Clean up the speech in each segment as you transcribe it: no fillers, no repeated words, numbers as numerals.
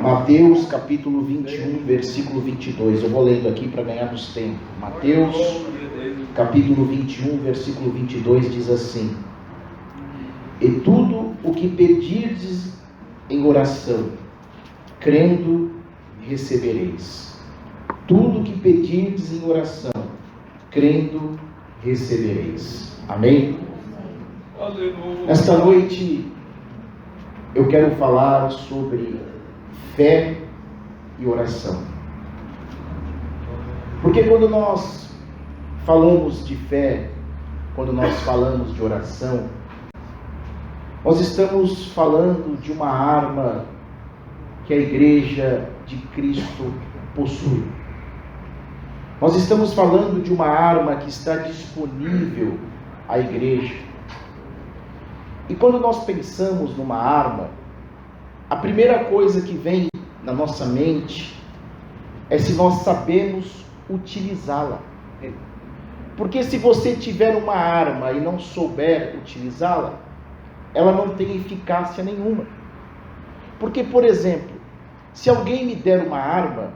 Mateus capítulo 21, versículo 22. Eu vou lendo aqui para ganharmos tempo. Mateus capítulo 21, versículo 22 diz assim: E tudo o que pedirdes em oração, crendo, recebereis. Tudo o que pedirdes em oração, crendo, recebereis. Amém? Aleluia. Esta noite eu quero falar sobre fé e oração. Porque quando nós falamos de fé, quando nós falamos de oração, nós estamos falando de uma arma que a Igreja de Cristo possui. Nós estamos falando de uma arma que está disponível à Igreja. E quando nós pensamos numa arma, a primeira coisa que vem na nossa mente é se nós sabemos utilizá-la. Porque se você tiver uma arma e não souber utilizá-la, ela não tem eficácia nenhuma. Porque, por exemplo, se alguém me der uma arma,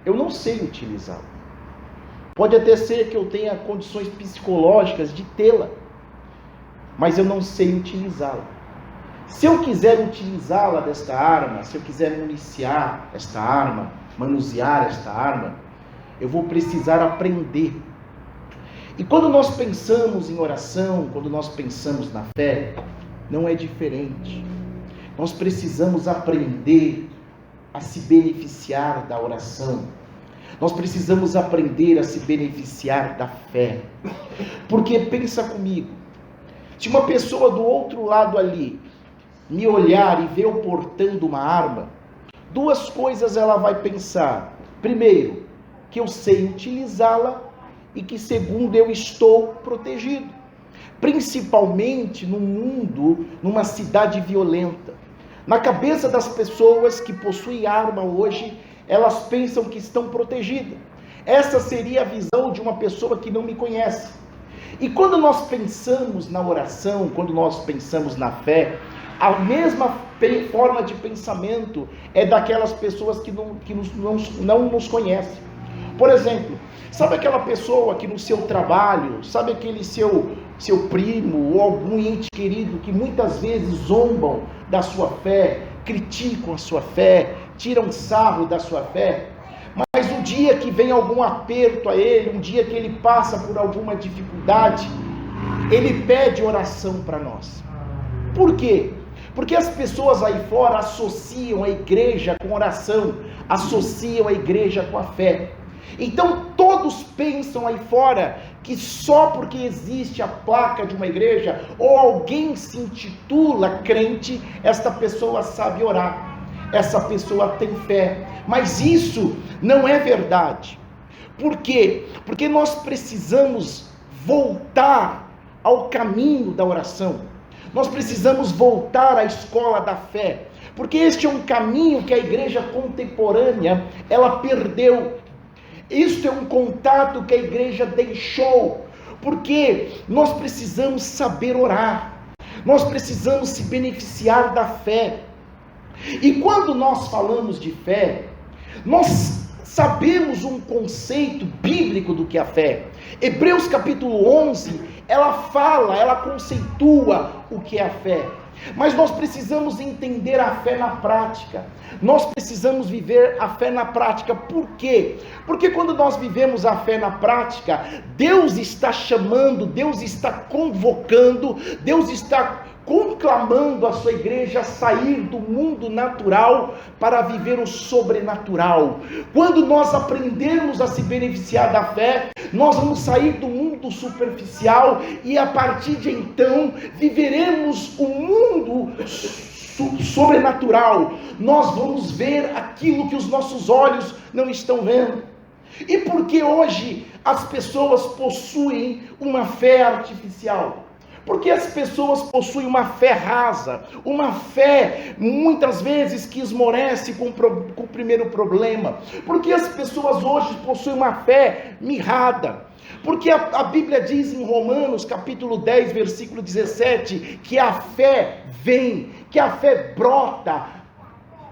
eu não sei utilizá-la. Pode até ser que eu tenha condições psicológicas de tê-la, mas eu não sei utilizá-la. Se eu quiser utilizá-la desta arma, se eu quiser municiar esta arma, manusear esta arma, eu vou precisar aprender. E quando nós pensamos em oração, quando nós pensamos na fé, não é diferente. Nós precisamos aprender a se beneficiar da oração. Nós precisamos aprender a se beneficiar da fé. Porque pensa comigo, se uma pessoa do outro lado ali me olhar e ver eu portando uma arma, duas coisas ela vai pensar. Primeiro, que eu sei utilizá-la, e que segundo, eu estou protegido. Principalmente num mundo, numa cidade violenta. Na cabeça das pessoas que possuem arma hoje, elas pensam que estão protegidas. Essa seria a visão de uma pessoa que não me conhece. E quando nós pensamos na oração, quando nós pensamos na fé, a mesma forma de pensamento é daquelas pessoas que não nos conhecem. Por exemplo, sabe aquela pessoa que no seu trabalho, sabe aquele seu primo ou algum ente querido que muitas vezes zombam da sua fé, criticam a sua fé, tiram sarro da sua fé, mas um dia que vem algum aperto a ele, um dia que ele passa por alguma dificuldade, ele pede oração para nós. Por quê? Porque as pessoas aí fora associam a igreja com oração, associam a igreja com a fé. Então todos pensam aí fora que só porque existe a placa de uma igreja ou alguém se intitula crente, esta pessoa sabe orar, essa pessoa tem fé. Mas isso não é verdade. Por quê? Porque nós precisamos voltar ao caminho da oração. Nós precisamos voltar à escola da fé. Porque este é um caminho que a igreja contemporânea, ela perdeu. Isto é um contato que a igreja deixou, porque nós precisamos saber orar, nós precisamos se beneficiar da fé. E quando nós falamos de fé, nós sabemos um conceito bíblico do que é a fé. Hebreus capítulo 11, ela conceitua o que é a fé. Mas nós precisamos entender a fé na prática. Nós precisamos viver a fé na prática. Por quê? Porque quando nós vivemos a fé na prática, Deus está chamando, Deus está convocando, Deus está conclamando a sua igreja a sair do mundo natural para viver o sobrenatural. Quando nós aprendermos a se beneficiar da fé, nós vamos sair do mundo superficial e a partir de então viveremos o mundo sobrenatural. Nós vamos ver aquilo que os nossos olhos não estão vendo. E por que hoje as pessoas possuem uma fé artificial? Porque as pessoas possuem uma fé rasa, uma fé muitas vezes que esmorece com o primeiro problema. Porque as pessoas hoje possuem uma fé mirrada. Porque a Bíblia diz em Romanos capítulo 10, versículo 17, que a fé vem, que a fé brota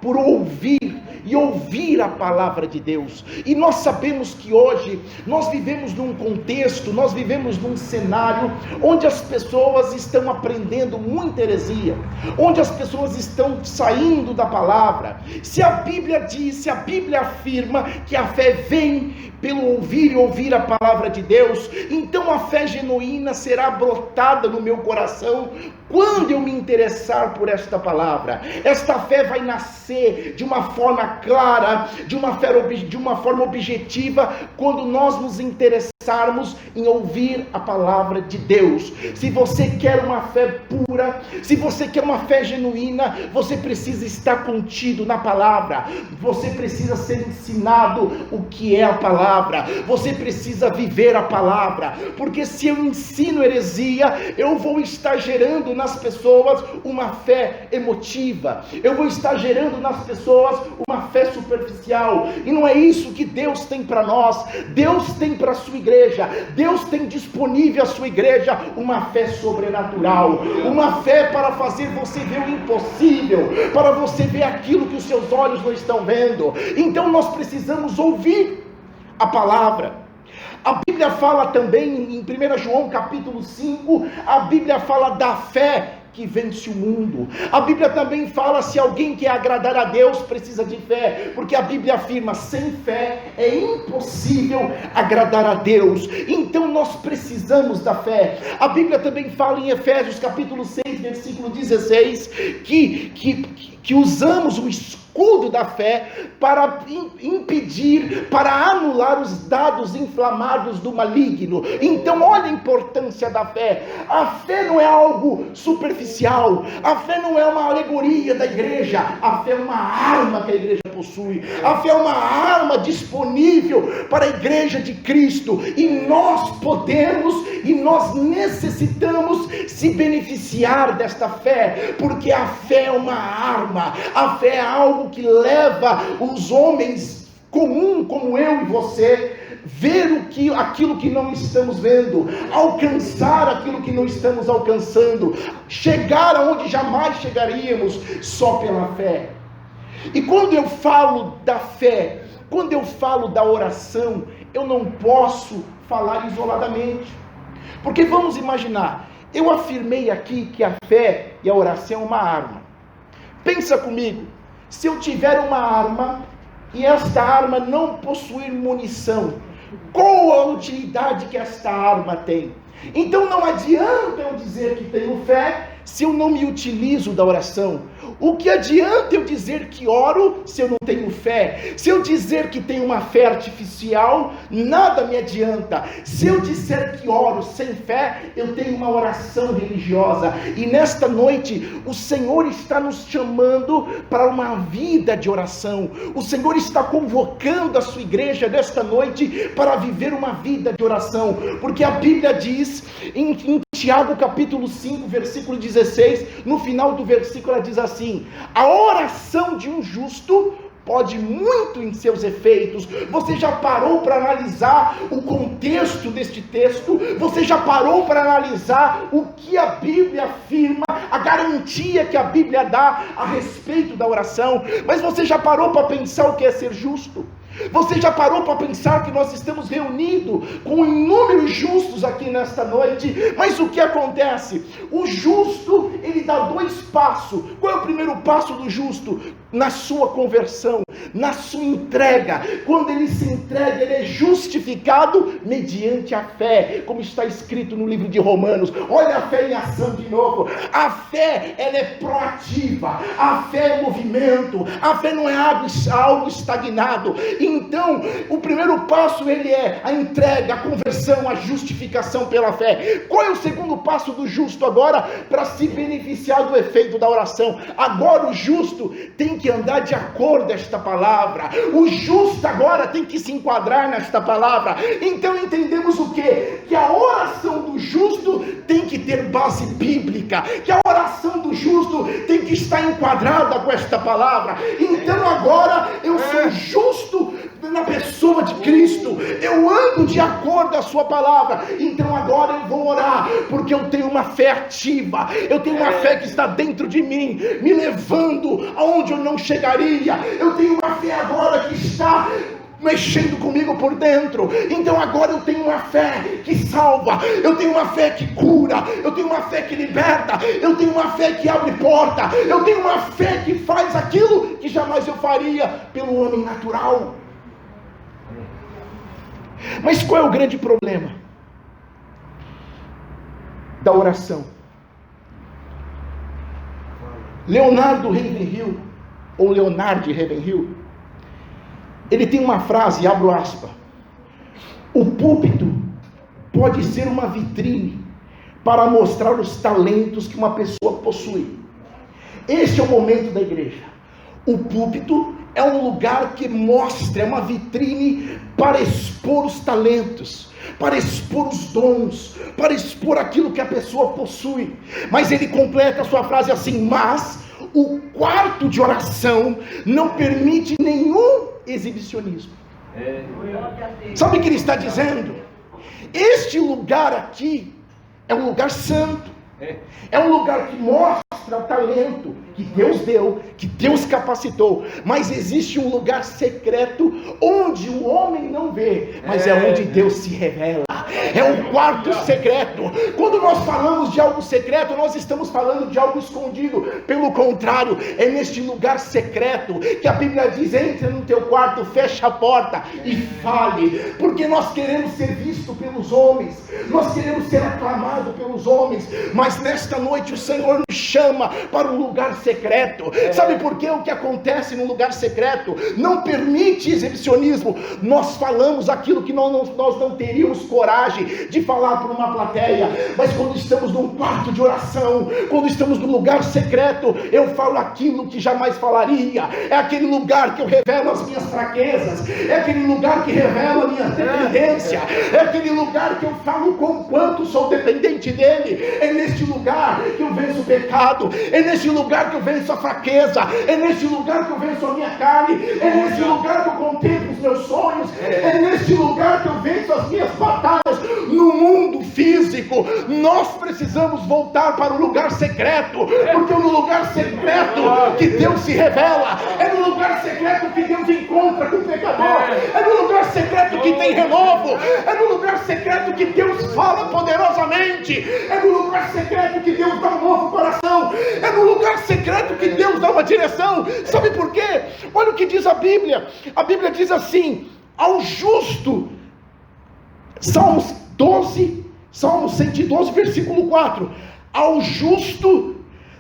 por ouvir e ouvir a palavra de Deus. E nós sabemos que hoje nós vivemos num contexto, nós vivemos num cenário onde as pessoas estão aprendendo muita heresia, onde as pessoas estão saindo da palavra. Se a Bíblia diz, se a Bíblia afirma que a fé vem pelo ouvir e ouvir a palavra de Deus, então a fé genuína será brotada no meu coração quando eu me interessar por esta palavra. Esta fé vai nascer de uma forma clara, de uma forma objetiva, quando nós nos interessarmos em ouvir a palavra de Deus. Se você quer uma fé pura, se você quer uma fé genuína, você precisa estar contido na palavra, você precisa ser ensinado o que é a palavra, você precisa viver a palavra, porque se eu ensino heresia, eu vou estar gerando nas pessoas uma fé emotiva, eu vou estar gerando nas pessoas uma fé superficial, e não é isso que Deus tem para nós. Deus tem para a sua igreja, Deus tem disponível à sua igreja uma fé sobrenatural, uma fé para fazer você ver o impossível, para você ver aquilo que os seus olhos não estão vendo. Então nós precisamos ouvir a palavra. A Bíblia fala também em 1 João capítulo 5, a Bíblia fala da fé que vence o mundo. A Bíblia também fala, se alguém quer agradar a Deus, precisa de fé, porque a Bíblia afirma, sem fé é impossível agradar a Deus. Então nós precisamos da fé. A Bíblia também fala em Efésios capítulo 6, versículo 16, que usamos o escudo da fé para impedir, para anular os dados inflamados do maligno. Então olha a importância da fé. A fé não é algo superficial, a fé não é uma alegoria da igreja, a fé é uma arma que a igreja possui, a fé é uma arma disponível para a igreja de Cristo, e nós podemos e nós necessitamos se beneficiar desta fé, porque a fé é uma arma, a fé é algo que leva os homens comum como eu e você ver aquilo que não estamos vendo, alcançar aquilo que não estamos alcançando, chegar aonde jamais chegaríamos só pela fé. E quando eu falo da fé, quando eu falo da oração, eu não posso falar isoladamente, porque vamos imaginar, eu afirmei aqui que a fé e a oração é uma arma. Pensa comigo, se eu tiver uma arma e esta arma não possuir munição, qual a utilidade que esta arma tem? Então não adianta eu dizer que tenho fé se eu não me utilizo da oração. O que adianta eu dizer que oro se eu não tenho fé? Se eu dizer que tenho uma fé artificial, nada me adianta. Se eu disser que oro sem fé, eu tenho uma oração religiosa. E nesta noite, o Senhor está nos chamando para uma vida de oração. O Senhor está convocando a sua igreja nesta noite para viver uma vida de oração. Porque a Bíblia diz em Tiago capítulo 5, versículo 16, no final do versículo ela diz assim: a oração de um justo pode muito em seus efeitos. Você já parou para analisar o contexto deste texto? Você já parou para analisar o que a Bíblia afirma, a garantia que a Bíblia dá a respeito da oração? Mas você já parou para pensar o que é ser justo? Você já parou para pensar que nós estamos reunidos com inúmeros justos aqui nesta noite? Mas o que acontece? O justo, ele dá 2 passos. Qual é o primeiro passo do justo? Na sua conversão, na sua entrega. Quando ele se entrega, ele é justificado mediante a fé, como está escrito no livro de Romanos. Olha a fé em ação de novo. A fé, ela é proativa, a fé é movimento, a fé não é algo estagnado. Então, o primeiro passo, ele é a entrega, a conversão, a justificação pela fé. Qual é o segundo passo do justo agora, para se beneficiar do efeito da oração? Agora o justo tem que andar de acordo com esta palavra. O justo agora tem que se enquadrar nesta palavra. Então entendemos o quê? Que a oração do justo tem que ter base bíblica, que a oração do justo tem que estar enquadrada com esta palavra. Então agora eu sou justo na pessoa de Cristo, eu ando de acordo cumprimento da sua palavra. Então agora eu vou orar, porque eu tenho uma fé ativa, eu tenho uma fé que está dentro de mim, me levando aonde eu não chegaria. Eu tenho uma fé agora que está mexendo comigo por dentro. Então agora eu tenho uma fé que salva, eu tenho uma fé que cura, eu tenho uma fé que liberta, eu tenho uma fé que abre porta, eu tenho uma fé que faz aquilo que jamais eu faria pelo homem natural. Mas qual é o grande problema da oração? Leonardo Ravenhill, ou Leonard Ravenhill, ele tem uma frase, abro aspas: o púlpito pode ser uma vitrine para mostrar os talentos que uma pessoa possui. Este é o momento da igreja. O púlpito é um lugar que mostra, é uma vitrine para expor os talentos, para expor os dons, para expor aquilo que a pessoa possui. Mas ele completa a sua frase assim: mas o quarto de oração não permite nenhum exibicionismo. Sabe o que ele está dizendo? Este lugar aqui é um lugar santo, é um lugar que mostra o talento que Deus deu, que Deus capacitou, mas existe um lugar secreto onde o homem não vê, mas é onde Deus se revela. É um quarto secreto. Quando nós falamos de algo secreto, nós estamos falando de algo escondido. Pelo contrário, é neste lugar secreto que a Bíblia diz: entra no teu quarto, fecha a porta e fale, porque nós queremos ser vistos pelos homens, nós queremos ser aclamados pelos homens, mas nesta noite o Senhor nos chama para um lugar secreto. Sabe por quê? O que acontece no lugar secreto não permite exibicionismo. Nós falamos aquilo que nós não teríamos coragem de falar para uma plateia, mas quando estamos num quarto de oração, quando estamos num lugar secreto, eu falo aquilo que jamais falaria. É aquele lugar que eu revelo as minhas fraquezas, é aquele lugar que revela a minha dependência, é aquele lugar que eu falo com quanto sou dependente dele. É neste lugar que eu venço o pecado, é neste lugar que eu venço a fraqueza, é neste lugar que eu venço a minha carne, é neste lugar que eu contemplo os meus sonhos, é neste lugar que eu venço as minhas batalhas. No mundo físico, nós precisamos voltar para o lugar secreto, porque é no lugar secreto que Deus se revela, é no lugar secreto que Deus encontra com o pecador, é no lugar secreto que tem renovo, é no lugar secreto que Deus fala poderosamente, é no lugar secreto que Deus dá um novo coração, é no lugar secreto que Deus dá uma direção. Sabe por quê? Olha o que diz a Bíblia diz assim: ao justo, Salmos 112, versículo 4, ao justo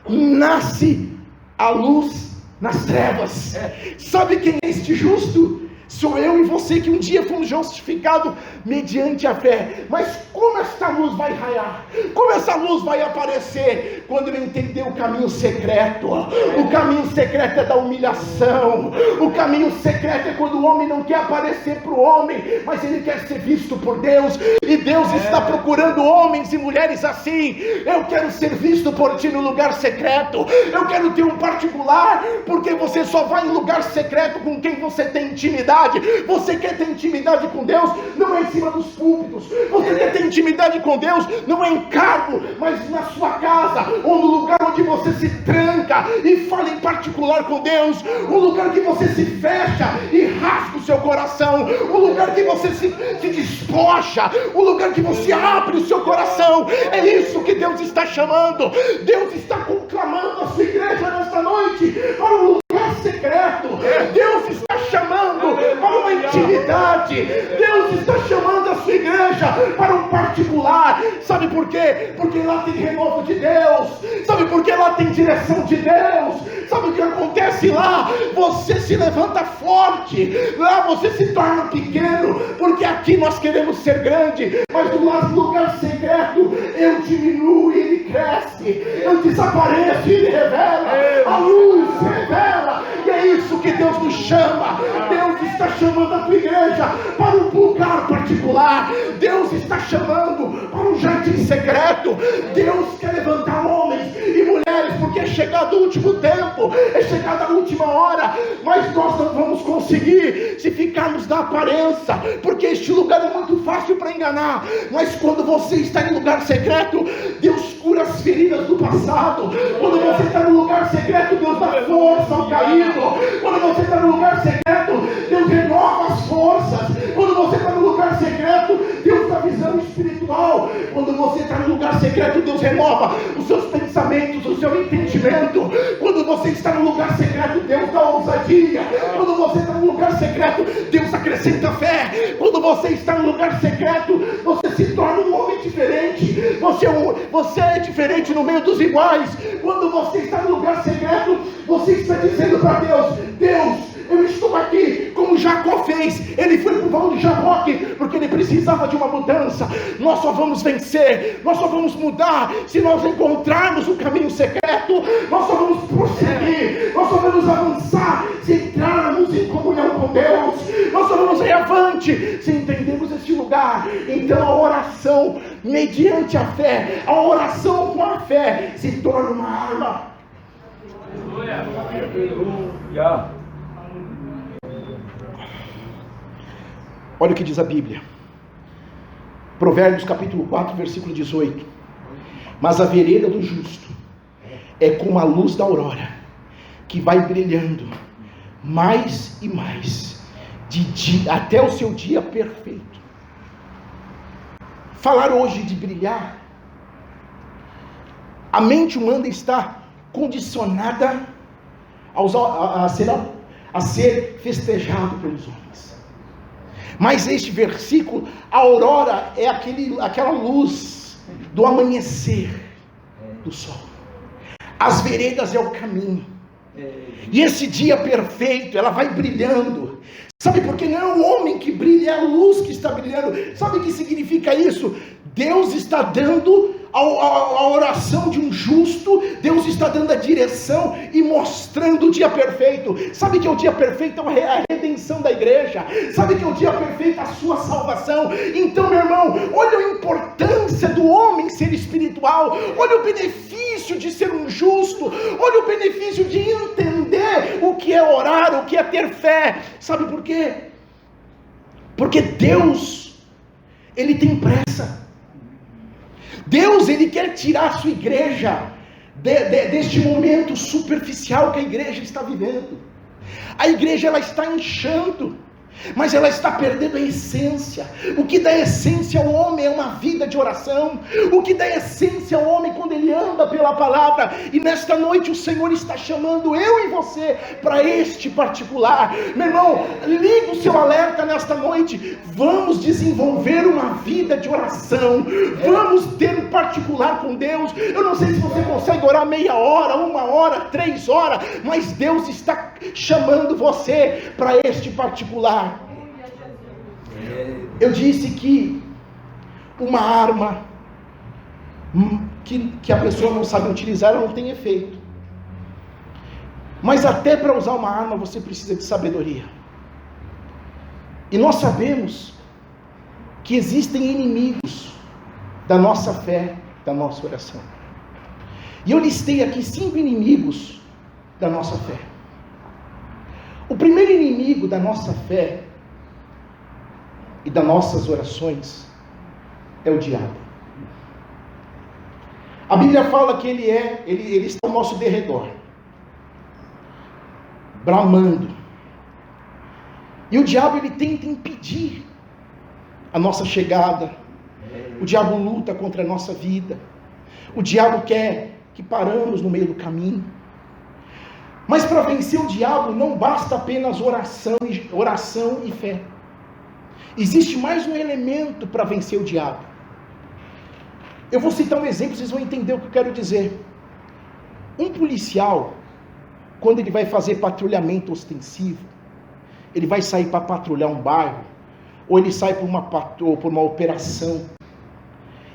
nasce a luz nas trevas. Sabe quem é este justo? Sou eu e você, que um dia fomos justificados mediante a fé. Mas como esta luz vai raiar? Como essa luz vai aparecer? Quando ele entender o caminho secreto. O caminho secreto é da humilhação. O caminho secreto é quando o homem não quer aparecer para o homem, mas ele quer ser visto por Deus. E Deus está procurando homens e mulheres assim. Eu quero ser visto por ti no lugar secreto. Eu quero ter um particular, porque você só vai em lugar secreto com quem você tem intimidade. Você quer ter intimidade com Deus, não é em cima dos púlpitos. Você quer ter intimidade com Deus, não é em cargo, mas na sua casa, ou no lugar onde você se tranca e fala em particular com Deus, um lugar que você se fecha e rasga o seu coração, um lugar que você se despoja, um lugar que você abre o seu coração. É isso que Deus está chamando. Deus está conclamando a sua igreja nesta noite para um lugar secreto. Deus está chamando para uma intimidade. Deus está chamando a sua igreja para um particular. Sabe por quê? Porque lá tem renovo de Deus. Sabe por quê? Lá tem direção de Deus. Sabe o que acontece lá? Você se levanta forte. Lá você se torna pequeno, porque aqui nós queremos ser grande, mas do lado do lugar secreto eu diminuo e ele cresce. Eu desapareço e ele revela. A luz revela. E é isso que Deus nos chama. Deus está chamando a tua igreja para um lugar particular. Deus está chamando para um jardim secreto. Deus quer levantar homens e mulheres, porque é chegado o último tempo, é chegada a última hora, mas nós não vamos conseguir conseguir se ficarmos na aparência, porque este lugar é muito fácil para enganar. Mas quando você está em lugar secreto, Deus cura as feridas do passado. Quando você está no lugar secreto, Deus dá força ao caído. Quando você está no lugar secreto, Deus renova as forças. Quando você está no lugar secreto, Deus dá visão espiritual. Quando você está no lugar secreto, Deus renova os seus pensamentos, o seu entendimento. Quando você está no lugar secreto, Deus dá ousadia. Quando você está no lugar secreto, Deus acrescenta fé. Quando você está no lugar secreto, você se torna um homem diferente. Você é diferente no meio dos iguais. Quando você está no lugar secreto, você está dizendo para Deus: Deus, eu estou aqui, como Jacó fez. Ele foi para o Val de Jaboque, porque ele precisava de uma mudança. Nós só vamos vencer, nós só vamos mudar, se nós encontrarmos o caminho secreto. Nós só vamos prosseguir, nós só vamos avançar, se entrarmos em comunhão com Deus. Nós só vamos ir avante, se entendermos este lugar. Então a oração, mediante a fé, a oração com a fé, se torna uma arma. Aleluia. Olha o que diz a Bíblia. Provérbios capítulo 4, versículo 18. Mas a vereda do justo é como a luz da aurora, que vai brilhando mais e mais, de dia, até o seu dia perfeito. Falar hoje de brilhar, a mente humana está condicionada a ser festejado pelos homens. Mas este versículo, a aurora é aquela luz do amanhecer do sol. As veredas é o caminho. E esse dia perfeito, ela vai brilhando. Sabe por que não é o homem que brilha, é a luz que está brilhando. Sabe o que significa isso? Deus está dando a oração de um justo, Deus está dando a direção e mostrando o dia perfeito. Sabe que é o dia perfeito? É a redenção da igreja. Sabe que é o dia perfeito? A sua salvação. Então, meu irmão, olha a importância do homem ser espiritual. Olha o benefício de ser um justo. Olha o benefício de entender o que é orar, o que é ter fé. Sabe por quê? Porque Deus, Ele tem pressa. Deus, Ele quer tirar a sua igreja deste momento superficial que a igreja está vivendo. A igreja, ela está inchando, mas ela está perdendo a essência. O que dá essência ao homem é uma vida de oração. O que dá essência ao homem quando ele anda pela palavra. E nesta noite o Senhor está chamando eu e você para este particular. Meu irmão, liga o seu alerta nesta noite. Vamos desenvolver uma vida de oração. Vamos ter um particular com Deus. Eu não sei se você consegue orar meia hora, 1 hora, 3 horas, mas Deus está chamando você para este particular. Eu disse que uma arma que a pessoa não sabe utilizar, ela não tem efeito. Mas até para usar uma arma você precisa de sabedoria. E nós sabemos que existem inimigos da nossa fé, da nossa oração. E eu listei aqui 5 inimigos da nossa fé. O primeiro inimigo da nossa fé e das nossas orações é o diabo. A Bíblia fala que ele está ao nosso derredor, bramando. E o diabo, ele tenta impedir a nossa chegada. O diabo luta contra a nossa vida. O diabo quer que paramos no meio do caminho. Mas para vencer o diabo não basta apenas oração e fé. Existe mais um elemento para vencer o diabo. Eu vou citar um exemplo, vocês vão entender o que eu quero dizer. Um policial, quando ele vai fazer patrulhamento ostensivo, ele vai sair para patrulhar um bairro, ou ele sai por uma operação,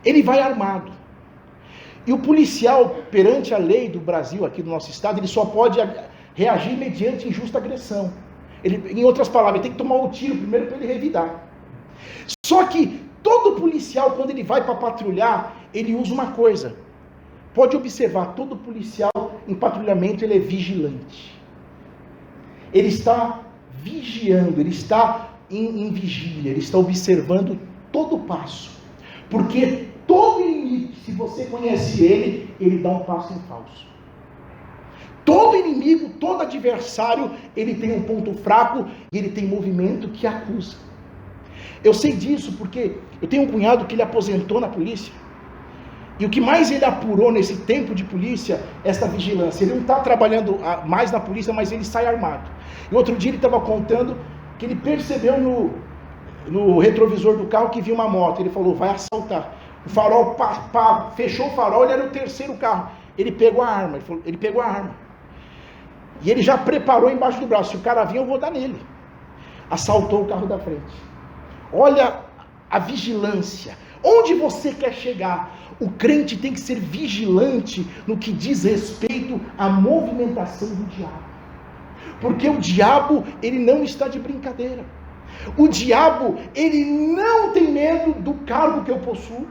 ele vai armado. E o policial, perante a lei do Brasil, aqui do nosso estado, ele só pode reagir mediante injusta agressão. Em outras palavras, ele tem que tomar o tiro primeiro para ele revidar. Só que todo policial, quando ele vai para patrulhar, ele usa uma coisa. Pode observar, todo policial em patrulhamento, ele é vigilante. Ele está vigiando, ele está em vigília, ele está observando todo passo. Porque todo inimigo, se você conhece ele dá um passo em falso. Todo inimigo, todo adversário, ele tem um ponto fraco e ele tem movimento que acusa. Eu sei disso porque eu tenho um cunhado que ele aposentou na polícia. E o que mais ele apurou nesse tempo de polícia é essa vigilância. Ele não está trabalhando mais na polícia, mas ele sai armado. E outro dia ele estava contando que ele percebeu no retrovisor do carro que viu uma moto. Ele falou, vai assaltar. O farol fechou o farol, ele era o terceiro carro. Ele pegou a arma. Ele pegou a arma. E ele já preparou embaixo do braço. Se o cara vir, eu vou dar nele. Assaltou o carro da frente. Olha a vigilância. Onde você quer chegar? O crente tem que ser vigilante no que diz respeito à movimentação do diabo. Porque o diabo, ele não está de brincadeira. O diabo, ele não tem medo do cargo que eu possuo.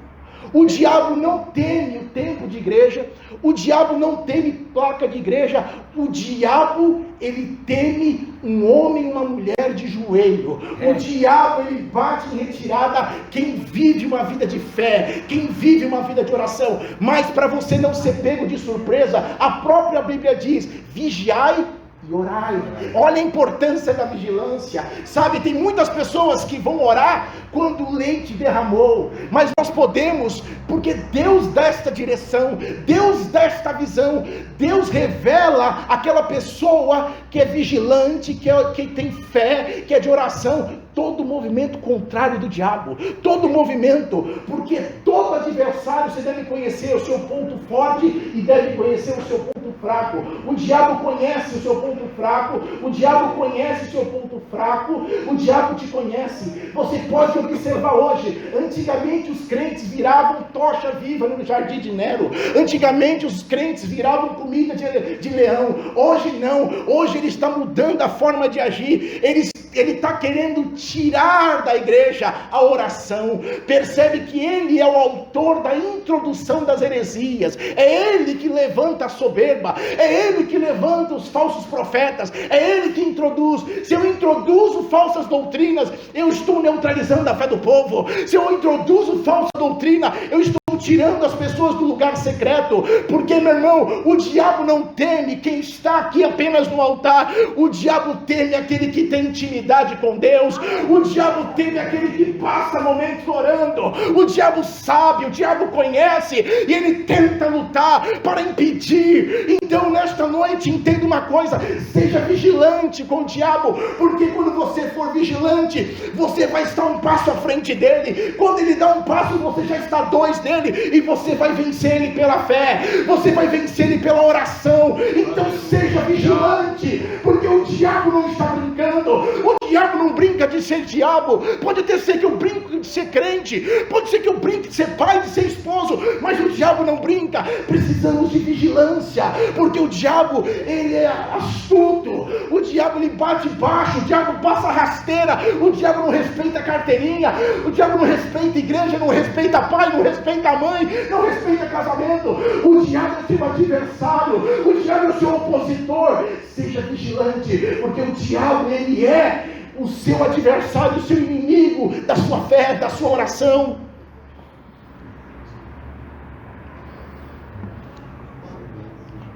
O diabo não teme o tempo de igreja. O diabo não teme placa de igreja. O diabo, ele teme um homem e uma mulher de joelho. O diabo, ele bate em retirada quem vive uma vida de fé, quem vive uma vida de oração. Mas para você não ser pego de surpresa, a própria Bíblia diz, vigiai e orai. Olha a importância da vigilância. Sabe, tem muitas pessoas que vão orar quando o leite derramou, mas nós podemos, porque Deus dá esta direção, Deus dá esta visão, Deus revela aquela pessoa que é vigilante, que tem fé, que é de oração, todo movimento contrário do diabo, todo movimento, porque todo adversário, você deve conhecer o seu ponto forte e deve conhecer o seu ponto fraco. O diabo conhece o seu ponto fraco, o diabo conhece o seu ponto fraco, o diabo te conhece. Você pode observar hoje, antigamente os crentes viravam tocha viva no jardim de Nero, antigamente os crentes viravam comida de leão, hoje não, hoje ele está mudando a forma de agir, ele está querendo tirar da igreja a oração. Percebe que ele é o autor da introdução das heresias, é ele que levanta a soberba, é ele que levanta os falsos profetas, é ele que introduz. Se eu introduzo falsas doutrinas, eu estou neutralizando a fé do povo. Se eu introduzo falsa doutrina, eu estou tirando as pessoas do lugar secreto. Porque, meu irmão, o diabo não teme quem está aqui apenas no altar, o diabo teme aquele que tem intimidade com Deus, o diabo teme aquele que passa momentos orando, o diabo sabe, o diabo conhece, e ele tenta lutar para impedir. Então nesta noite, entenda uma coisa, seja vigilante com o diabo, porque quando você for vigilante, você vai estar um passo à frente dele. Quando ele dá um passo, você já está dois dele, e você vai vencer ele pela fé, você vai vencer ele pela oração. Então seja vigilante, porque o diabo não está brincando, o diabo não brinca de ser diabo. Pode até ser que eu brinque de ser crente, pode ser que eu brinque de ser pai, de ser esposo, mas o diabo não brinca. Precisamos de vigilância, porque o diabo, ele é astuto, o diabo ele bate baixo, o diabo passa rasteira, o diabo não respeita carteirinha, o diabo não respeita igreja, não respeita pai, não respeita mãe, não respeita casamento. O diabo é seu adversário, o diabo é o seu opositor. Seja vigilante, porque o diabo, ele é o seu adversário, o seu inimigo da sua fé, da sua oração.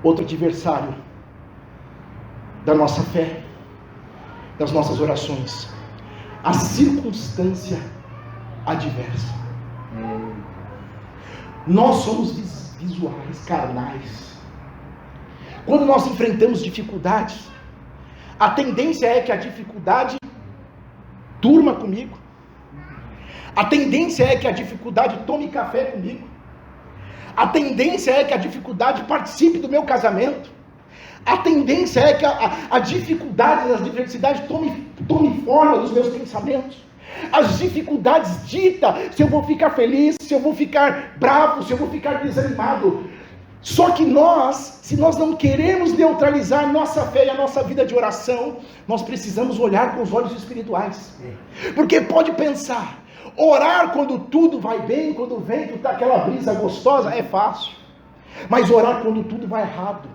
Outro adversário da nossa fé, das nossas orações, a circunstância adversa. Nós somos visuais, carnais. Quando nós enfrentamos dificuldades, a tendência é que a dificuldade durma comigo. A tendência é que a dificuldade tome café comigo. A tendência é que a dificuldade participe do meu casamento. A tendência é que a dificuldade, as diversidades tome forma dos meus pensamentos. As dificuldades ditam se eu vou ficar feliz, se eu vou ficar bravo, se eu vou ficar desanimado. Só que se nós não queremos neutralizar nossa fé e a nossa vida de oração, nós precisamos olhar com os olhos espirituais. Porque pode pensar, orar quando tudo vai bem, quando o vento está aquela brisa gostosa, é fácil. Mas orar quando tudo vai errado,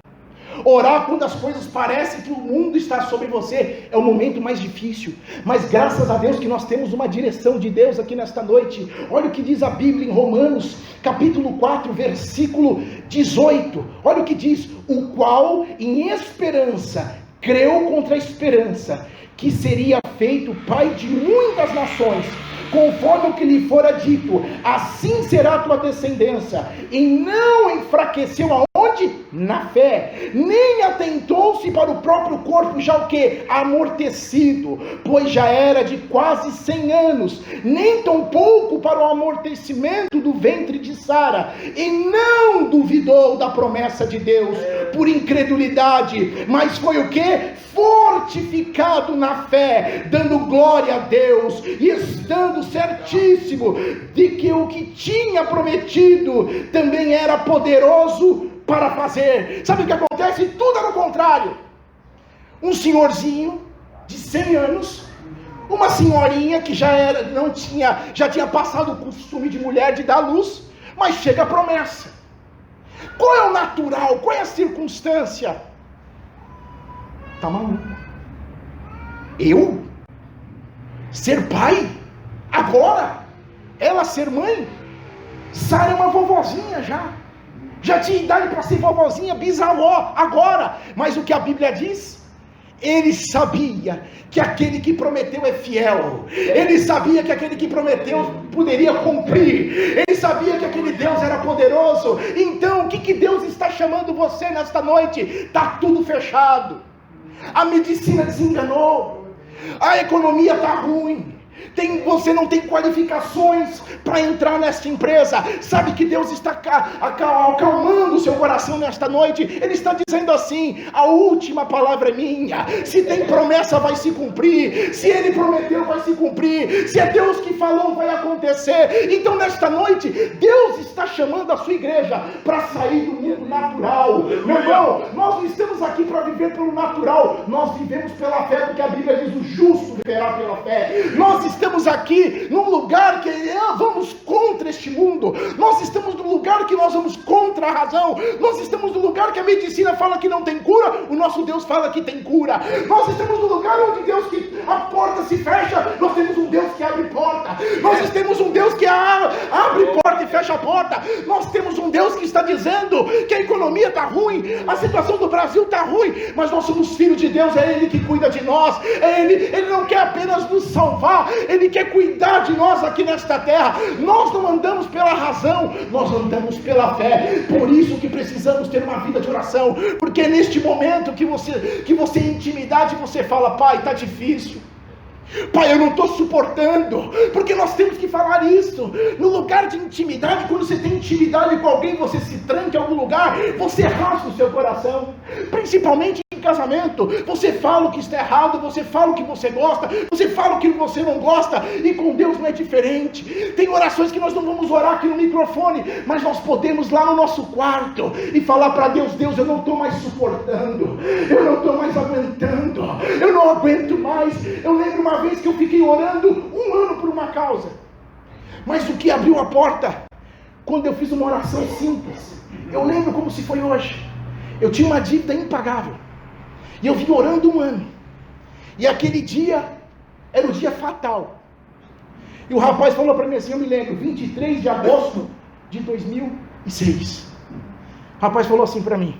Orar quando as coisas parecem que o mundo está sobre você é o momento mais difícil. Mas graças a Deus que nós temos uma direção de Deus aqui nesta noite. Olha o que diz a Bíblia em Romanos, capítulo 4, versículo 18. Olha o que diz: o qual em esperança creu contra a esperança, que seria feito pai de muitas nações, conforme o que lhe fora dito, assim será a tua descendência, e não enfraqueceu aonde? Na fé, nem atentou-se para o próprio corpo, já o que? Amortecido, pois já era de quase 100 anos, nem tampouco para o amortecimento do ventre de Sara, e não duvidou da promessa de Deus, por incredulidade, mas foi o que? Fortificado na fé, dando glória a Deus, e estando certíssimo de que o que tinha prometido também era poderoso para fazer. Sabe o que acontece? Tudo era o contrário. Um senhorzinho de 100 anos, uma senhorinha que já tinha passado o costume de mulher de dar luz, mas chega a promessa. Qual é o natural? Qual é a circunstância? Tá maluco? Eu? Ser pai? Agora? Ela ser mãe? Sara é uma vovozinha já tinha idade para ser vovozinha, bisavó, agora. Mas o que a Bíblia diz? Ele sabia que aquele que prometeu é fiel. Ele sabia que aquele que prometeu poderia cumprir. Ele sabia que aquele Deus era poderoso. Então, o que Deus está chamando você nesta noite? Está tudo fechado. A medicina desenganou. A economia está ruim. Você não tem qualificações para entrar nesta empresa. Sabe que Deus está acalmando o seu coração nesta noite. Ele está dizendo assim: a última palavra é minha. Se tem promessa, vai se cumprir. Se Ele prometeu, vai se cumprir. Se é Deus que falou, vai acontecer. Então nesta noite, Deus está chamando a sua igreja para sair do mundo natural. Meu irmão, nós não estamos aqui para viver pelo natural. Nós vivemos pela fé, porque a Bíblia diz: o justo viverá pela fé. Nós estamos aqui num lugar que vamos contra este mundo. Nós estamos num lugar que nós vamos contra a razão. Nós estamos num lugar que a medicina fala que não tem cura, o nosso Deus fala que tem cura. Nós estamos num lugar onde Deus, que a porta se fecha, nós temos um Deus que abre porta. Nós temos um Deus que abre porta e fecha a porta. Nós temos um Deus que está dizendo que a economia está ruim, a situação do Brasil está ruim, mas nós somos filhos de Deus. É Ele que cuida de nós. Ele não quer apenas nos salvar, Ele quer cuidar de nós aqui nesta terra. Nós não andamos pela razão, nós andamos pela fé. Por isso que precisamos ter uma vida de oração, porque é neste momento que você em intimidade, você fala: pai, está difícil. Pai, eu não estou suportando. Porque nós temos que falar isso. No lugar de intimidade, quando você tem intimidade com alguém, você se tranca em algum lugar, você rasga o seu coração. Principalmente em casamento, você fala o que está errado, você fala o que você gosta, você fala o que você não gosta. E com Deus não é diferente. Tem orações que nós não vamos orar aqui no microfone, mas nós podemos lá no nosso quarto e falar para Deus: Deus, eu não estou mais suportando, eu não estou mais aguentando, eu não aguento mais. Eu lembro uma vez que eu fiquei orando 1 ano por uma causa, mas o que abriu a porta, quando eu fiz uma oração simples, eu lembro como se foi hoje. Eu tinha uma dívida impagável, e eu vim orando 1 ano, e aquele dia era o dia fatal, e o rapaz falou para mim assim, eu me lembro, 23 de agosto de 2006, o rapaz falou assim para mim: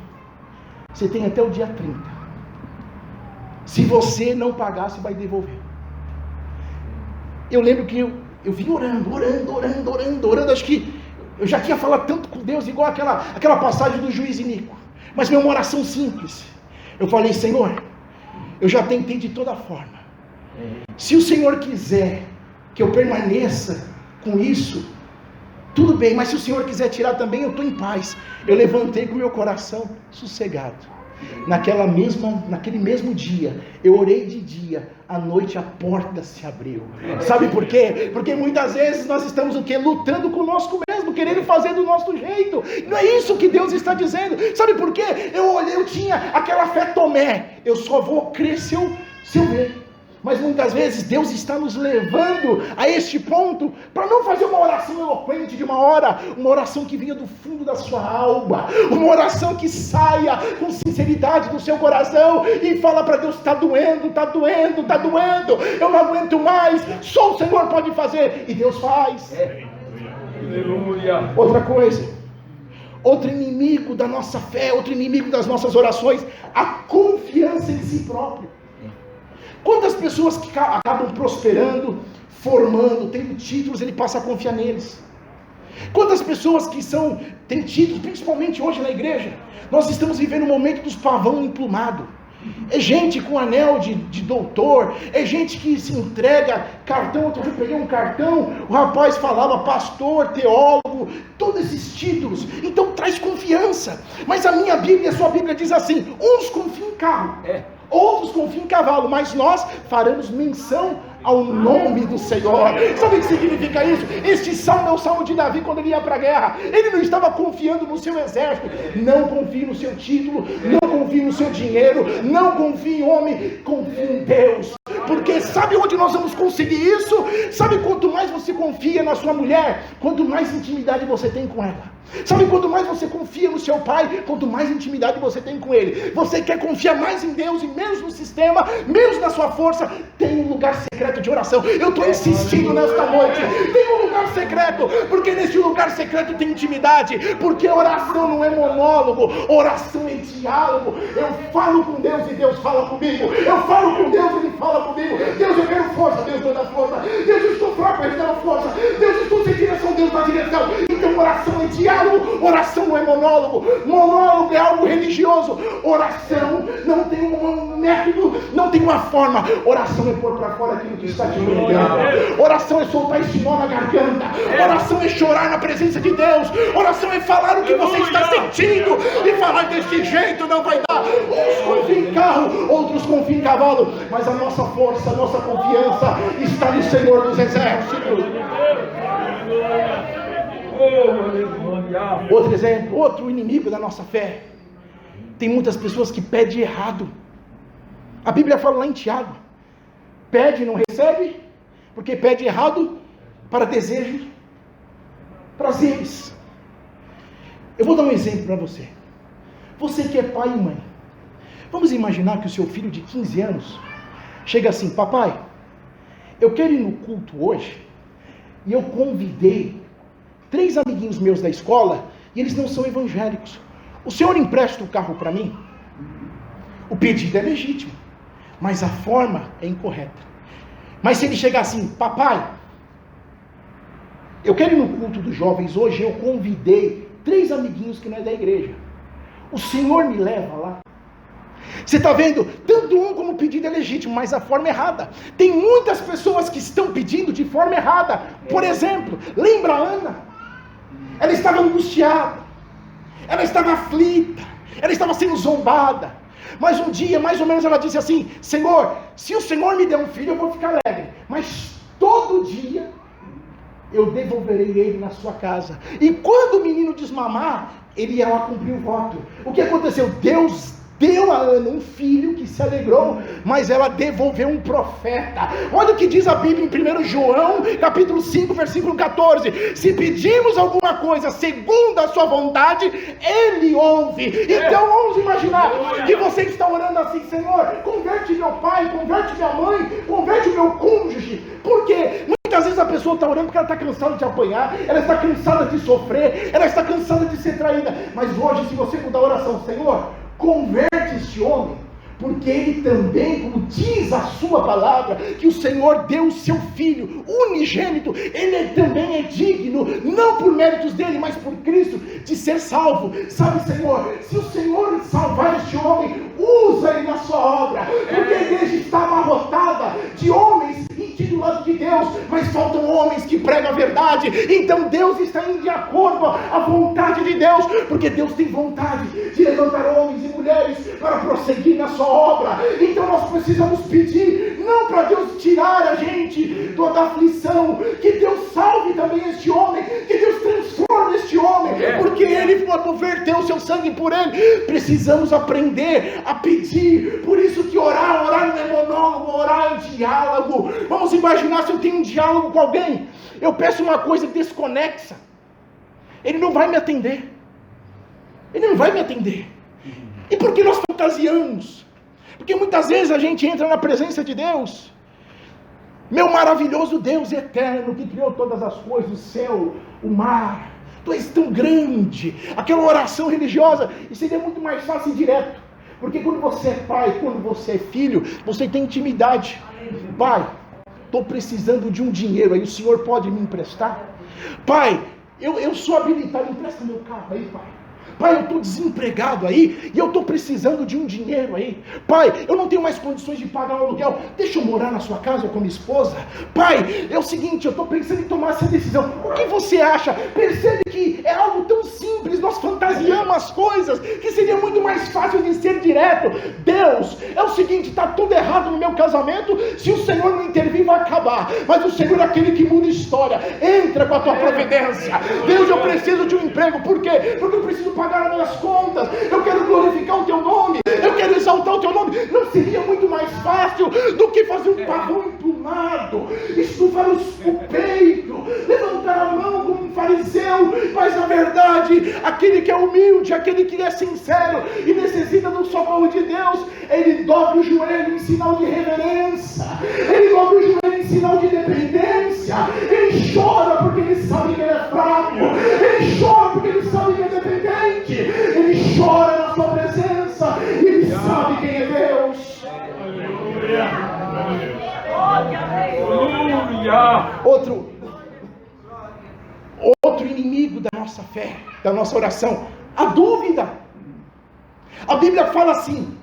você tem até o dia 30, se você não pagar, você vai devolver. Eu lembro que eu vim orando, acho que eu já tinha falado tanto com Deus, igual aquela passagem do juiz Inico, mas foi uma oração simples. Eu falei: Senhor, eu já tentei de toda forma, se o Senhor quiser que eu permaneça com isso, tudo bem, mas se o Senhor quiser tirar também, eu estou em paz. Eu levantei com meu coração sossegado. Naquele mesmo dia, eu orei de dia, à noite a porta se abriu. Sabe por quê? Porque muitas vezes nós estamos o quê? Lutando conosco mesmo, querendo fazer do nosso jeito. Não é isso que Deus está dizendo. Sabe por quê? Eu tinha aquela fé Tomé: eu só vou crer se eu ver. Mas muitas vezes Deus está nos levando a este ponto para não fazer uma oração eloquente de uma hora, uma oração que vinha do fundo da sua alma, uma oração que saia com sinceridade do seu coração e fala para Deus: está doendo, está doendo, está doendo, eu não aguento mais, só o Senhor pode fazer, e Deus faz. Aleluia. Outra coisa, outro inimigo da nossa fé, outro inimigo das nossas orações, a confiança em si próprio. Quantas pessoas que acabam prosperando, formando, tendo títulos, ele passa a confiar neles? Quantas pessoas que têm títulos, principalmente hoje na igreja, nós estamos vivendo um momento dos pavão emplumado. É gente com anel de doutor, é gente que se entrega cartão. Outro dia eu peguei um cartão, o rapaz falava pastor, teólogo, todos esses títulos. Então traz confiança. Mas a minha Bíblia, a sua Bíblia diz assim: uns confiam em carro, outros confiam em cavalo, mas nós faremos menção ao nome do Senhor. Sabe o que significa isso? Este salmo é o salmo de Davi quando ele ia para a guerra. Ele não estava confiando no seu exército. Não confie no seu título, não confie no seu dinheiro, não confie em homem, confie em Deus. Porque sabe onde nós vamos conseguir isso? Sabe quanto mais você confia na sua mulher, quanto mais intimidade você tem com ela. Sabe quanto mais você confia no seu pai, quanto mais intimidade você tem com ele. Você quer confiar mais em Deus e menos no sistema, menos na sua força. Tem um lugar secreto de oração. Eu estou insistindo nesta noite. Tem um lugar secreto, porque nesse lugar secreto tem intimidade. Porque oração não é monólogo, oração é diálogo. Eu falo com Deus e Deus fala comigo. Eu falo com Deus e Ele fala comigo. Deus, eu quero força, Deus, eu dou força. Deus, eu estou fraco, Ele dá força. Deus, eu estou sem direção, Deus dá direção. Então oração é diálogo. Oração não é monólogo. Monólogo é algo religioso. Oração não tem um método, não tem uma forma. Oração é pôr para fora aquilo que está te pegando. Oração é soltar esse nó na garganta. Oração é chorar na presença de Deus. Oração é falar o que você está sentindo e falar: desse jeito não vai dar. Uns confiam em carro, outros confiam em cavalo, mas a nossa força, a nossa confiança está no Senhor dos Exércitos. Outro exemplo, outro inimigo da nossa fé. Tem muitas pessoas que pedem errado. A Bíblia fala lá em Tiago: pede e não recebe, porque pede errado para desejo, prazeres. Eu vou dar um exemplo para você. Você que é pai e mãe, vamos imaginar que o seu filho de 15 anos chega assim: papai, eu quero ir no culto hoje, e eu convidei 3 amiguinhos meus da escola, e eles não são evangélicos. O senhor empresta o carro para mim? O pedido é legítimo, mas a forma é incorreta. Mas se ele chegar assim: papai, eu quero ir no culto dos jovens hoje, eu convidei 3 amiguinhos que não é da igreja, o senhor me leva lá? Você está vendo? Tanto um como o pedido é legítimo, mas a forma é errada. Tem muitas pessoas que estão pedindo de forma errada. Por exemplo, lembra a Ana? Ela estava angustiada, ela estava aflita, ela estava sendo zombada. Mas um dia, mais ou menos, ela disse assim: Senhor, se o Senhor me der um filho, eu vou ficar alegre, mas todo dia eu devolverei ele na sua casa. E quando o menino desmamar, ele ia lá cumprir o voto. O que aconteceu? Deus deu a Ana um filho que se alegrou, mas ela devolveu um profeta. Olha o que diz a Bíblia em 1 João, capítulo 5, versículo 14. Se pedimos alguma coisa segundo a sua vontade, Ele ouve. Então vamos imaginar que você está orando assim: Senhor, converte meu pai, converte minha mãe, converte o meu cônjuge. Por quê? Muitas vezes a pessoa está orando porque ela está cansada de apanhar, ela está cansada de sofrer, ela está cansada de ser traída. Mas hoje, se você mudar a oração: Senhor, converte este homem, porque ele também, como diz a sua palavra, que o Senhor deu o seu filho unigênito, ele também é digno, não por méritos dele, mas por Cristo, de ser salvo. Sabe, Senhor, se o Senhor salvar este homem, usa ele na sua obra, porque a igreja está amarrotada de homens do lado de Deus, mas faltam homens que pregam a verdade. Então Deus está indo de acordo à vontade de Deus, porque Deus tem vontade de levantar homens e mulheres para prosseguir na sua obra. Então nós precisamos pedir, não para Deus tirar a gente toda a aflição, que Deus salve também este homem, que Deus transforme este homem, porque porque Ele verteu o seu sangue por Ele. Precisamos aprender a pedir. Por isso que orar não é monólogo, orar é diálogo. Vamos imaginar se eu tenho um diálogo com alguém, eu peço uma coisa desconexa, Ele não vai me atender. Ele não vai me atender. E por que nós fantasiamos? Porque muitas vezes a gente entra na presença de Deus. Meu maravilhoso Deus eterno, que criou todas as coisas, o céu, o mar, Tu és tão grande. Aquela oração religiosa, e seria muito mais fácil e direto. Porque quando você é pai, quando você é filho, você tem intimidade. Pai, estou precisando de um dinheiro aí, o senhor pode me emprestar? Pai, eu sou habilitado, empresta meu carro aí, pai. Pai, eu estou desempregado aí, e eu estou precisando de um dinheiro aí. Pai, eu não tenho mais condições de pagar um aluguel, deixa eu morar na sua casa com minha esposa. Pai, é o seguinte, eu estou pensando em tomar essa decisão. O que você acha? Percebe que é algo tão simples, nós fantasiamos as coisas, que seria muito mais fácil de ser direto. Deus, é o seguinte, está tudo errado no meu casamento, se o Senhor não intervir vai acabar. Mas o Senhor é aquele que muda a história, entra com a tua providência. Deus, eu preciso de um emprego, por quê? Porque eu preciso pagar as minhas contas, eu quero glorificar o teu nome, eu quero exaltar o teu nome. Não seria muito mais fácil do que fazer um pavão emplumado, estufar o peito, levantar a mão como um fariseu? Mas na verdade, aquele que é humilde, aquele que é sincero e necessita do socorro de Deus, ele dobra o joelho em sinal de reverência, ele dobra o joelho em sinal de dependência, ele chora porque ele sabe que ele é fraco, ele chora porque ele sabe que é dependente, ele chora na sua presença, e ele sabe quem é Deus. Aleluia. Outro inimigo da nossa fé, da nossa oração, a dúvida. A Bíblia fala assim,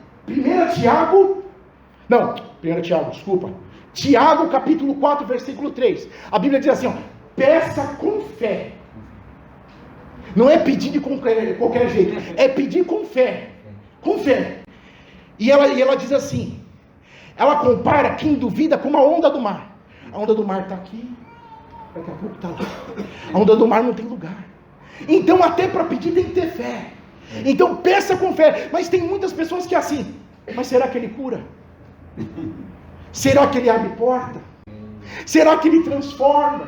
Tiago capítulo 4, versículo 3. A Bíblia diz assim, ó, peça com fé. Não é pedir de qualquer jeito, é pedir com fé. Com fé. E ela diz assim, ela compara quem duvida com uma onda do mar. A onda do mar está aqui, daqui a pouco está lá. A onda do mar não tem lugar. Então até para pedir tem que ter fé. Então peça com fé. Mas tem muitas pessoas que é assim, mas será que ele cura? Será que ele abre porta? Será que ele transforma?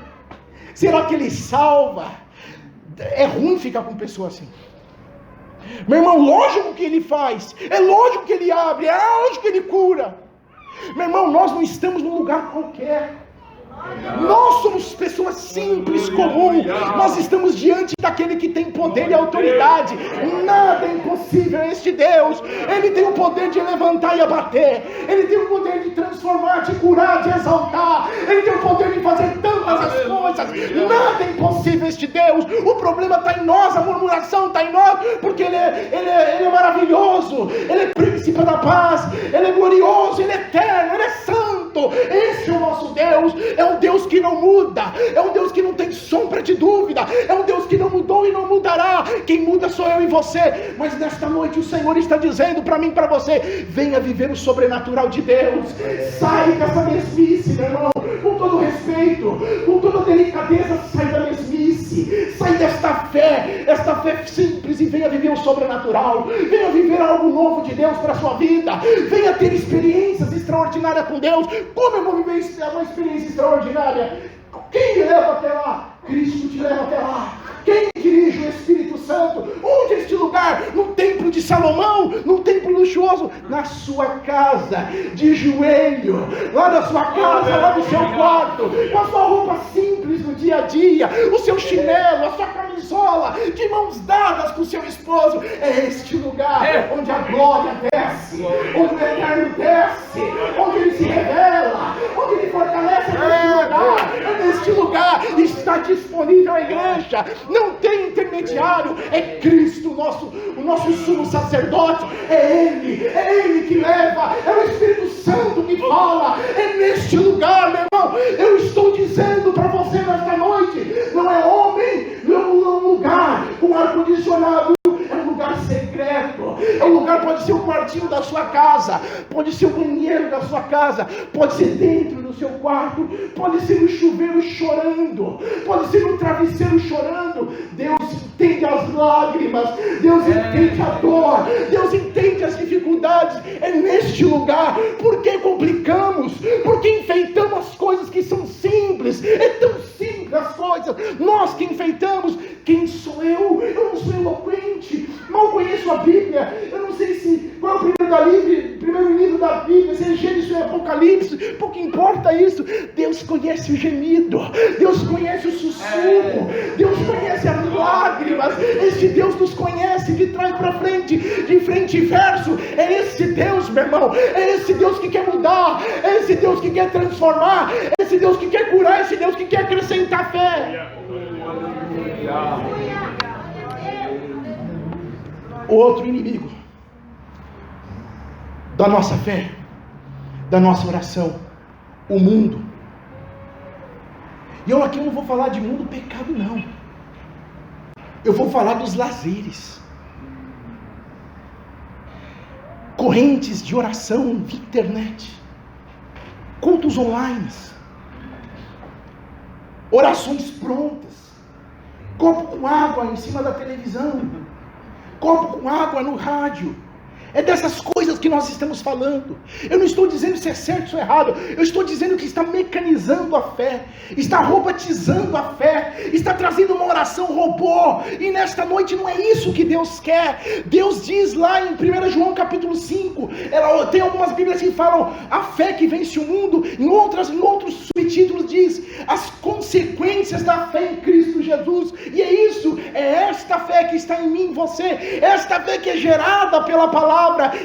Será que ele salva? É ruim ficar com pessoa assim. Meu irmão, lógico que ele faz, é lógico que ele abre, é lógico que ele cura. Meu irmão, nós não estamos num lugar qualquer. Nós somos pessoas simples, comuns. Nós estamos diante daquele que tem poder e autoridade. Nada é impossível a este Deus. Ele tem o poder de levantar e abater. Ele tem o poder de transformar, de curar, de exaltar. Ele tem o poder de fazer tantas as coisas. Nada é impossível a este Deus. O problema está em nós, a murmuração está em nós, porque ele é maravilhoso. Ele é príncipe da paz. Ele é glorioso, ele é eterno, ele é santo. Esse é o nosso Deus. É um Deus que não muda, é um Deus que não tem sombra de dúvida, é um Deus que não mudou e não mudará. Quem muda sou eu e você. Mas nesta noite o Senhor está dizendo para mim e para você, venha viver o sobrenatural de Deus. Sai dessa mesmice, meu irmão, com todo respeito, com toda delicadeza, sai da mesmice, sai desta fé simples, e venha viver o sobrenatural. Venha viver algo novo de Deus para a sua vida. Venha ter experiências extraordinárias com Deus. Como eu vou viver uma experiência extraordinária? Quem me leva até lá? Cristo te leva até lá. Quem dirige o Espírito Santo? Onde é este lugar? No templo de Salomão, no templo luxuoso, na sua casa, de joelho, lá na sua casa, lá no seu quarto, com a sua roupa simples no dia a dia, o seu chinelo, a sua camisola, de mãos dadas com o seu esposo. É este lugar onde a glória desce, onde o Eterno desce, onde ele se revela, onde ele fortalece. É neste lugar está disponível a igreja. Não tem intermediário, é Cristo, o nosso sumo sacerdote. É Ele que leva, é o Espírito Santo que fala. É neste lugar, meu irmão. Eu estou dizendo para você nesta noite, não é homem, não é um lugar com ar-condicionado. É um lugar secreto. É um lugar, pode ser o quartinho da sua casa, pode ser o banheiro da sua casa, pode ser dentro do seu quarto, pode ser no chuveiro chorando, pode ser no travesseiro chorando. Deus entende as lágrimas, Deus entende a dor, Deus entende as dificuldades. É neste lugar. Por que complicamos? Por que enfeitamos as coisas que são simples? É tão simples as coisas, nós que enfeitamos. Quem sou eu? Eu não sou eloquente, mal conheço a Bíblia, eu não sei qual é o primeiro livro da Bíblia, se é Gênesis ou Apocalipse, pouco importa isso. Deus conhece o gemido, Deus conhece o sussurro, Deus conhece as lágrimas. Esse Deus nos conhece de trás para frente, de frente e verso. É esse Deus, meu irmão, é esse Deus que quer mudar, é esse Deus que quer transformar, é esse Deus que quer curar, é esse Deus que quer acrescentar fé. O outro inimigo da nossa fé, da nossa oração, o mundo. E eu aqui não vou falar de mundo pecado, não. Eu vou falar dos lazeres, correntes de oração via internet, cultos online, orações prontas, copo com água em cima da televisão, copo com água no rádio. É dessas coisas que nós estamos falando. Eu não estou dizendo se é certo ou errado. Eu estou dizendo que está mecanizando a fé, está robotizando a fé, está trazendo uma oração robô. E nesta noite não é isso que Deus quer. Deus diz lá em 1 João capítulo 5, tem algumas bíblias que falam a fé que vence o mundo. Em outros subtítulos diz as consequências da fé em Cristo Jesus. E é isso, é esta fé que está em mim, em você, esta fé que é gerada pela palavra,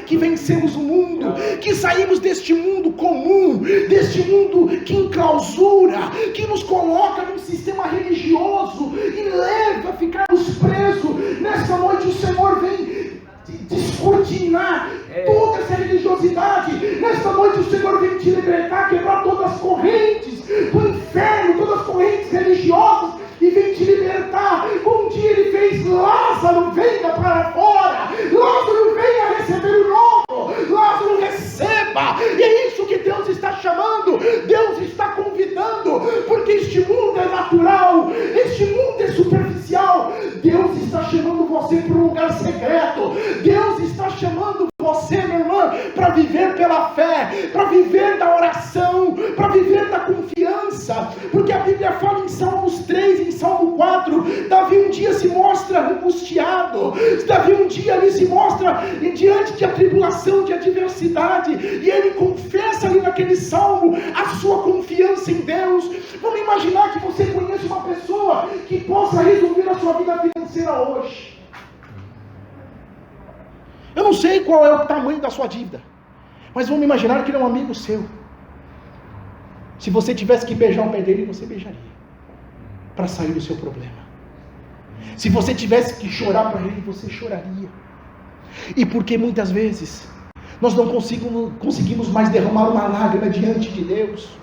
que vencemos o mundo, que saímos deste mundo comum, deste mundo que enclausura, que nos coloca num sistema religioso e leva a ficarmos presos. Nessa noite o Senhor vem descortinar toda essa religiosidade. Nesta noite o Senhor vem te libertar, quebrar todas as correntes do inferno, todas as correntes religiosas, e vem te libertar. Um dia ele fez: Lázaro, venha para fora, Lázaro, venha receber o novo, Lázaro, receba. E é isso que Deus está chamando, Deus está convidando, porque este mundo é natural, este mundo é superficial. Deus está chamando você para um lugar secreto, Deus está chamando você, minha irmã, para viver pela fé, para viver da oração, para viver da confiança, porque a Bíblia fala em Salmos 3, em Salmo 4, Davi um dia se mostra angustiado, Davi um dia ali se mostra diante de atribulação, de adversidade, e ele confessa ali naquele salmo a sua confiança em Deus. Vamos imaginar que você conhece uma pessoa que possa resolver a sua vida financeira hoje. Eu não sei qual é o tamanho da sua dívida, mas vamos imaginar que ele é um amigo seu. Se você tivesse que beijar o pé dele, você beijaria, para sair do seu problema. Se você tivesse que chorar para ele, você choraria. E porque muitas vezes nós não conseguimos mais derramar uma lágrima diante de Deus,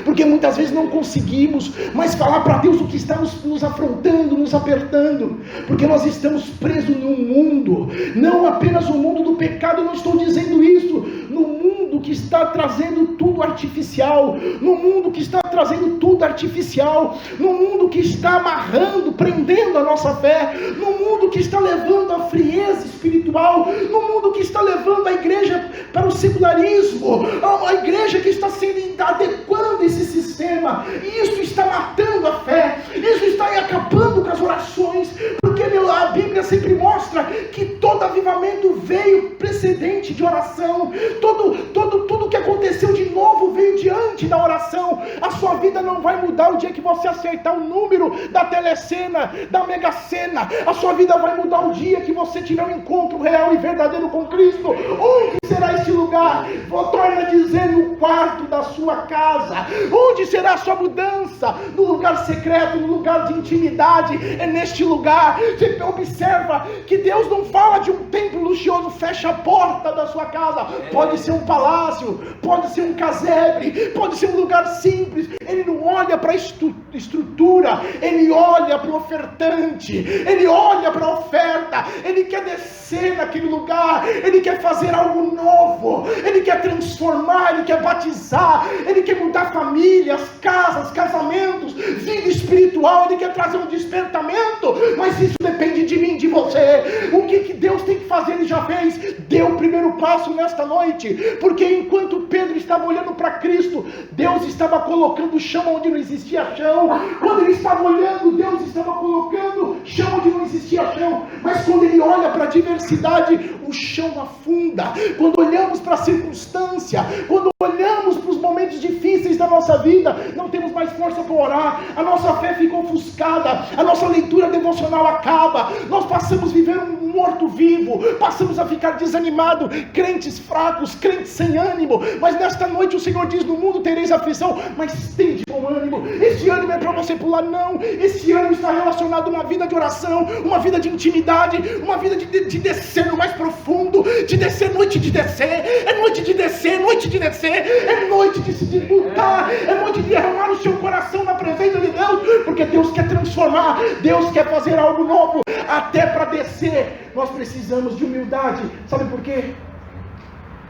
porque muitas vezes não conseguimos mais falar para Deus o que está nos afrontando, nos apertando, porque nós estamos presos num mundo, não apenas o mundo do pecado, eu não estou dizendo isso, no mundo que está trazendo tudo artificial, no mundo que está trazendo tudo artificial, no mundo que está amarrando, prendendo a nossa fé, no mundo que está levando a frieza espiritual, no mundo que está levando a igreja para o secularismo, a igreja que está sendo adequando esse sistema, e isso está matando a fé, isso está acabando com as orações, porque a Bíblia sempre mostra que todo avivamento veio precedente de oração, tudo que aconteceu de novo veio diante da oração. A sua vida não vai mudar o dia que você acertar o número da telecena, da Mega Sena. A sua vida vai mudar o dia que você tiver um encontro real e verdadeiro com Cristo. Onde será este lugar? Torna a dizer: no quarto da sua casa. Onde será a sua mudança? No lugar secreto, no lugar de intimidade. É neste lugar. Você observa que Deus não fala de um templo luxuoso, fecha a porta da sua casa. Pode ser um palácio, pode ser um casebre, pode ser um lugar simples. Ele não olha olha para a estrutura, ele olha para o ofertante, ele olha para a oferta, ele quer descer naquele lugar, ele quer fazer algo novo, ele quer transformar, ele quer batizar, ele quer mudar famílias, casas, casamentos, vida espiritual, ele quer trazer um despertamento, mas isso depende de mim, de você. O que Deus tem que fazer, ele já fez. Deu o primeiro passo nesta noite, porque enquanto Pedro estava olhando para Cristo, Deus estava colocando chão onde não existia chão. Quando ele estava olhando, Deus estava colocando chão onde não existia chão. Mas quando ele olha para a diversidade, o chão afunda. Quando olhamos para a circunstância, quando olhamos para os momentos difíceis da nossa vida, não temos mais força para orar, a nossa fé fica ofuscada, a nossa leitura devocional acaba, nós passamos a viver um morto-vivo, passamos a ficar desanimados, crentes fracos, crentes sem ânimo. Mas nesta noite o Senhor diz: no mundo tereis aflição, mas tende bom ânimo. Esse ânimo é para você pular? Não, esse ânimo está relacionado a uma vida de oração, uma vida de intimidade, uma vida de descer no mais profundo, de descer, noite de descer, é noite de descer, noite de descer, é noite de se disputar, é noite de derramar o seu coração na presença de Deus, porque Deus quer transformar, Deus quer fazer algo novo. Até para descer nós precisamos de humildade. Sabe por quê?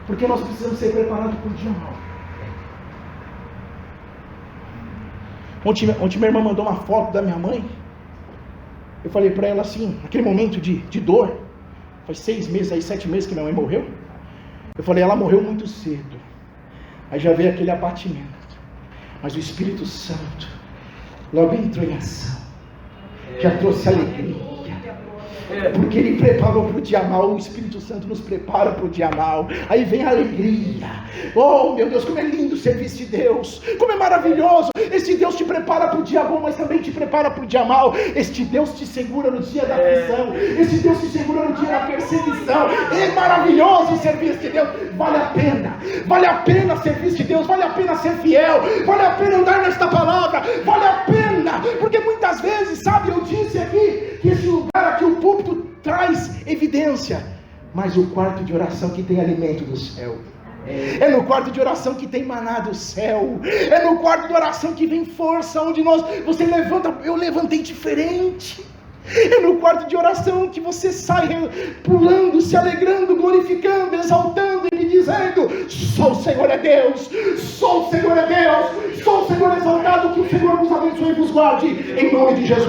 Porque nós precisamos ser preparados para o dia mau. Ontem minha irmã mandou uma foto da minha mãe. Eu falei para ela assim, naquele momento de dor, faz 6 meses, aí 7 meses que minha mãe morreu. Eu falei: ela morreu muito cedo. Aí já veio aquele abatimento, mas o Espírito Santo logo entrou em ação, já trouxe alegria, porque Ele preparou para o dia mau. O Espírito Santo nos prepara para o dia mau. Aí vem a alegria. Oh meu Deus, como é lindo o serviço de Deus, como é maravilhoso. Esse Deus te prepara para o dia bom, mas também te prepara para o dia mau. Este Deus te segura no dia da aflição, esse Deus te segura no dia da perseguição. É maravilhoso o serviço de Deus. Vale a pena o serviço de Deus, vale a pena ser fiel, vale a pena andar nesta palavra, vale a pena, porque muitas vezes, sabe, eu disse aqui que esse lugar aqui, o púlpito, traz evidência, mas o quarto de oração que tem alimento do céu, é no quarto de oração que tem maná do céu, é no quarto de oração que vem força, onde você levanta. Eu levantei diferente. É no quarto de oração que você sai pulando, se alegrando, glorificando, exaltando e dizendo: só o Senhor é Deus, só o Senhor é Deus, só o Senhor é exaltado. Que o Senhor nos abençoe e nos guarde, em nome de Jesus.